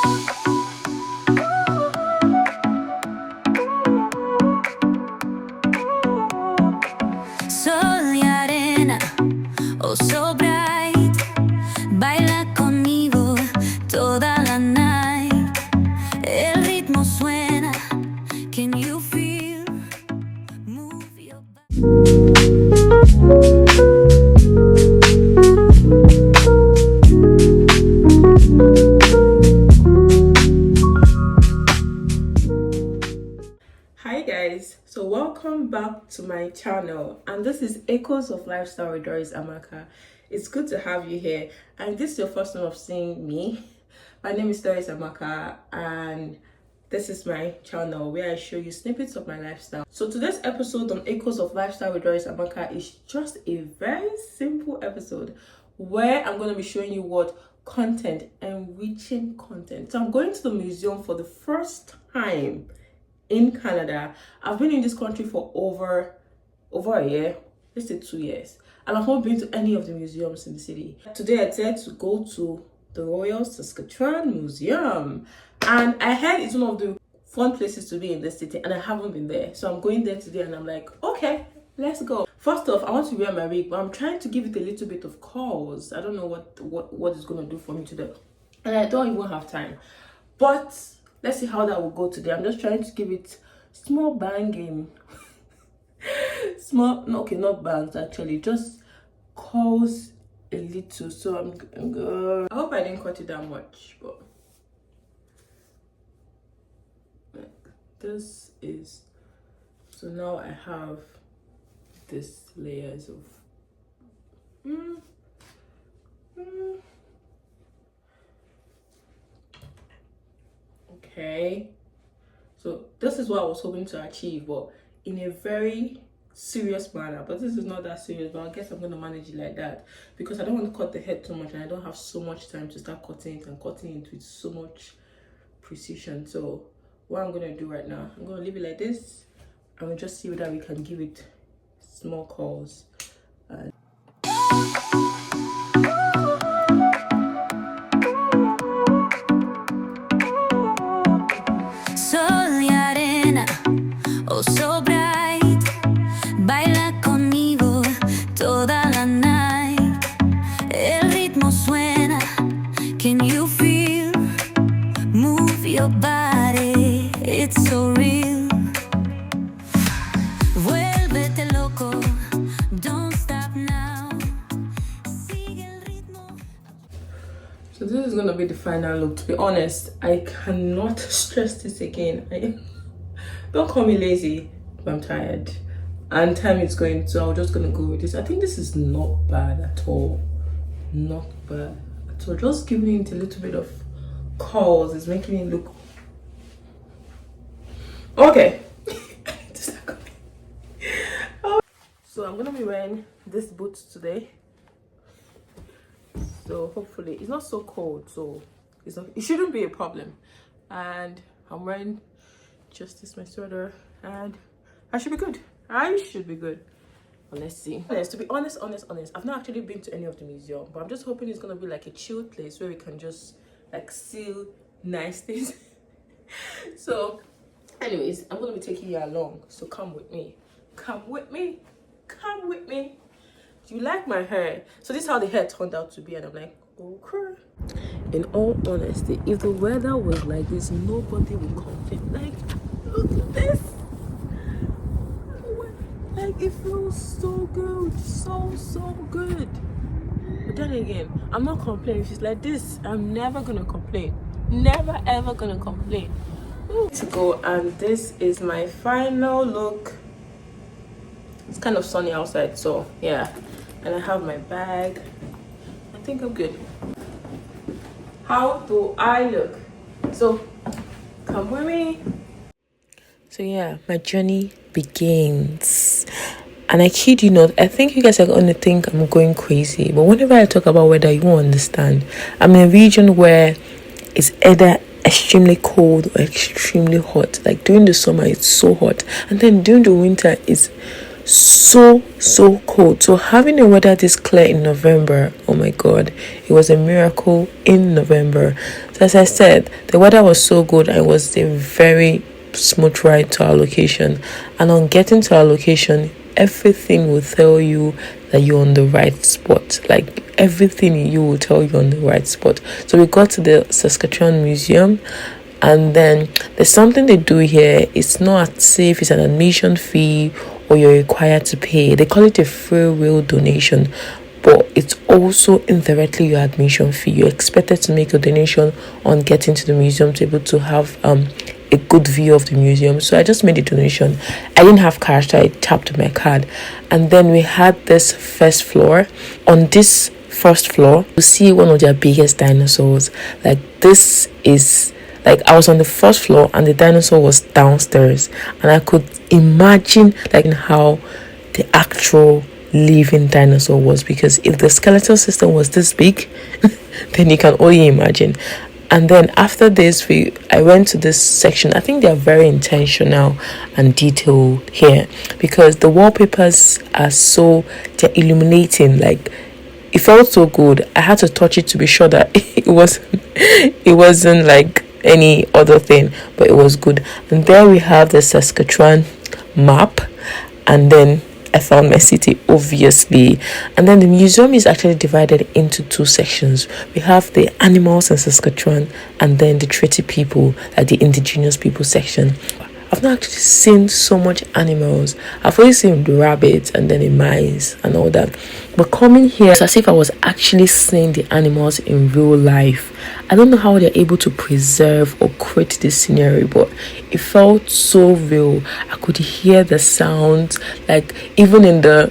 Sol y arena, oh so bright, baila conmigo toda la night. El ritmo suena, can you feel? Move your Hi guys, so welcome back to my channel, and this is Echoes of Lifestyle with Doris Amaka. It's good to have you here, and if this is your first time of seeing me, my name is Doris Amaka, and this is my channel where I show you snippets of my lifestyle. So today's episode on Echoes of Lifestyle with Doris Amaka is just a very simple episode where I'm going to be showing you what content, enriching content. So I'm going to the museum for the first time in Canada. I've been in this country for over a year, let's say 2 years, and I've not been to any of the museums in the city. Today I decided to go to the Royal Saskatchewan Museum, and I heard it's one of the fun places to be in the city, and I haven't been there, so I'm going there today, and I'm like, okay, let's go. First off, I want to wear my wig, but I'm trying to give it a little bit of curls. I don't know what it's going to do for me today, and I don't even have time, but let's see how that will go today. I'm just trying to give it small banging. Small, no, okay, not bangs actually, just curls a little. So I'm good. I hope I didn't cut it that much, but like this is, so now I have this layers of okay, so this is what I was hoping to achieve, but in a very serious manner. But this is not that serious, but I guess I'm going to manage it like that because I don't want to cut the head too much, and I don't have so much time to start cutting it and cutting it with so much precision. So what I'm going to do right now, I'm going to leave it like this, and we'll just see whether we can give it small curls. And sol y arena, oh so bright, baila conmigo toda la night. El ritmo suena, can you feel? Move your body, it's so real. Vuélvete loco, don't stop now. Sigue el ritmo. so this is gonna be the final look. To be honest, I cannot stress this again. Don't call me lazy, but I'm tired and time is going, so I'm just gonna go with this. I think this is not bad at all. Not bad at all. Just giving it a little bit of curls is making it look okay. So I'm gonna be wearing these boots today, so hopefully it's not so cold, so it shouldn't be a problem. And I'm wearing just this, my sweater, and I should be good. But let's see. To be honest, I've not actually been to any of the museum, but I'm just hoping it's gonna be like a chill place where we can just like see nice things. So anyways, I'm gonna be taking you along, so come with me. Do you like my hair? So this is how the hair turned out to be, and I'm like, okay. In all honesty, if the weather was like this, nobody would complain. Like, look at this. Like, it feels so good, so good. But then again, I'm not complaining. If it's like this, I'm never gonna complain. Never ever gonna complain. Ooh. To go, and this is my final look. It's kind of sunny outside, so yeah. And I have my bag. I think I'm good. How do I look? So come with me. So yeah, my journey begins. And I kid you not, I think you guys are going to think I'm going crazy, but whenever I talk about weather, you won't understand. I'm in a region where it's either extremely cold or extremely hot. Like during the summer it's so hot, and then during the winter it's so cold. So having a weather this clear in November, oh my god, it was a miracle in November. So as I said, the weather was so good and it was a very smooth ride to our location. And on getting to our location, everything will tell you that you're on the right spot. Like everything in you will tell you on the right spot. So we got to the Saskatchewan Museum, and then there's something they do here. It's not as if it's an admission fee or you're required to pay. They call it a free will donation, but it's also indirectly your admission fee. You're expected to make a donation on getting to the museum to be able to have a good view of the museum. So I just made a donation. I didn't have cash, so I tapped my card. And then we had this first floor. On this first floor, you see one of their biggest dinosaurs. Like this is like I was on the first floor and the dinosaur was downstairs, and I could imagine like how the actual living dinosaur was, because if the skeletal system was this big then you can only imagine. And then after this, I went to this section. I think they are very intentional and detailed here, because the wallpapers are they're illuminating. Like it felt so good. I had to touch it to be sure that it wasn't like any other thing, but it was good. And there we have the Saskatchewan map, and then I found my city, obviously. And then the museum is actually divided into two sections. We have the animals in Saskatchewan, and then the treaty people, like the Indigenous people section. I've not actually seen so much animals. I've only seen the rabbits and then the mice and all that. But coming here, it's as if I was actually seeing the animals in real life. I don't know how they're able to preserve or create this scenery, but it felt so real. I could hear the sounds, like even in the,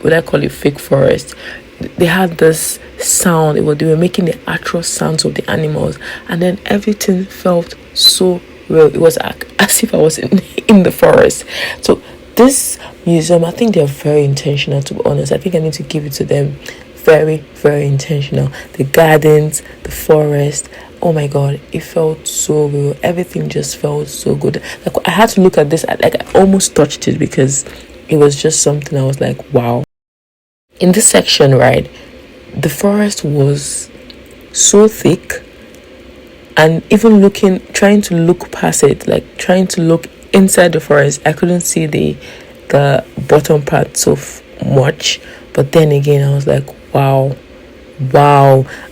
what I call it, fake forest. They had this sound. They were making the actual sounds of the animals, and then everything felt so real. It was as if I was in the forest. So this museum, I think they're very intentional, to be honest. I think I need to give it to them. Very, very intentional. The gardens, the forest, oh my god, it felt so real. Everything just felt so good. Like I had to look at this, like I almost touched it, because it was just something I was like, wow. In this section, right, the forest was so thick, and even trying to look past it, like trying to look inside the forest, I couldn't see the bottom part so much. But then again, I was like, wow.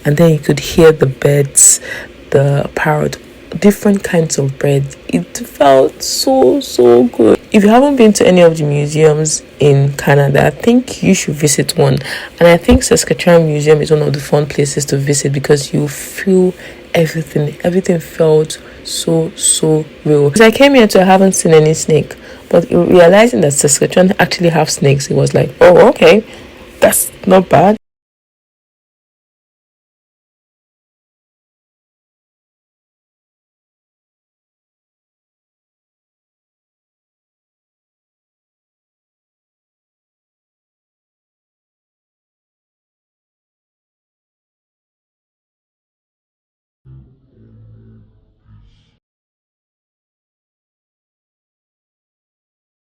And then you could hear the birds, the parrot, different kinds of birds. It felt so good. If you haven't been to any of the museums in Canada, I think you should visit one. And I think Saskatchewan Museum is one of the fun places to visit, because you feel everything felt so real. Because I came here I haven't seen any snake, but realizing that Saskatchewan actually have snakes, it was like, oh, okay, that's not bad.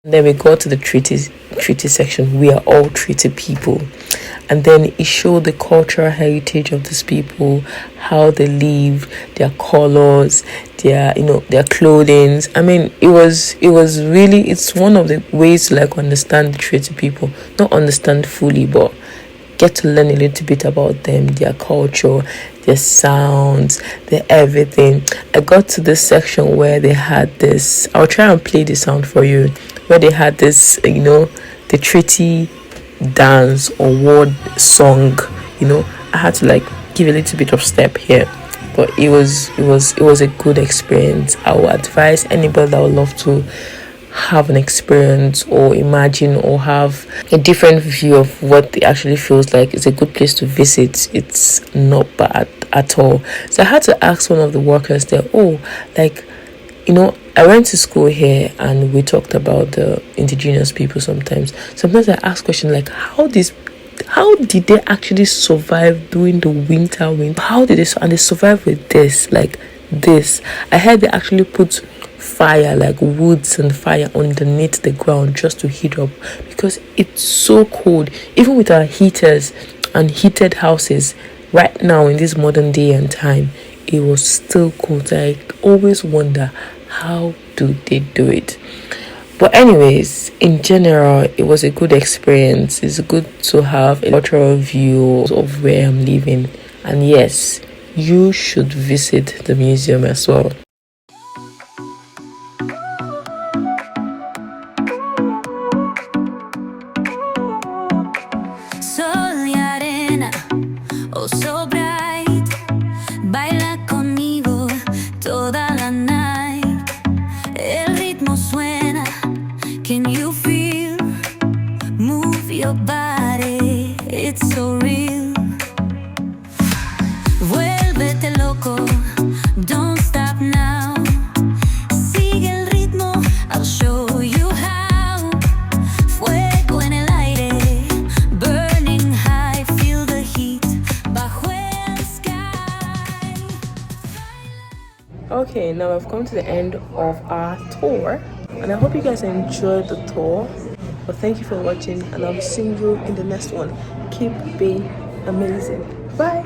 And then we go to the treaty section. We are all treaty people. And then it showed the cultural heritage of these people, how they live, their colors, their clothing. I mean, it was really, it's one of the ways to like understand the treaty people. Not understand fully, but get to learn a little bit about them, their culture, their sounds, their everything. I got to this section where they had this, I'll try and play the sound for you, where they had this, the treaty dance or word song. I had to like give a little bit of step here, but it was a good experience. I would advise anybody that would love to have an experience or imagine or have a different view of what it actually feels like. It's a good place to visit. It's not bad at all. So I had to ask one of the workers there, I went to school here and we talked about the Indigenous people. Sometimes I ask questions like, how did they actually survive during the winter? How did they survive with this, like this? I heard they actually put fire, like woods and fire underneath the ground just to heat up, because it's so cold. Even with our heaters and heated houses right now in this modern day and time, it was still cold. I always wonder, how do they do it? But anyways, in general, it was a good experience. It's good to have a cultural view of where I'm living. And yes, you should visit the museum as well. Sol y arena, oh so bright. Baila conmigo toda la night. El ritmo suena, can you feel? Move your body, it's so real. Vuélvete loco, don't stop now. Sigue el ritmo, I'll show you how. Fuego en el aire, burning high, feel the heat bajo el sky. Okay, now I've come to the end of our tour, and I hope you guys enjoyed the tour. But thank you for watching, and I'll see you in the next one. Keep being amazing. Bye.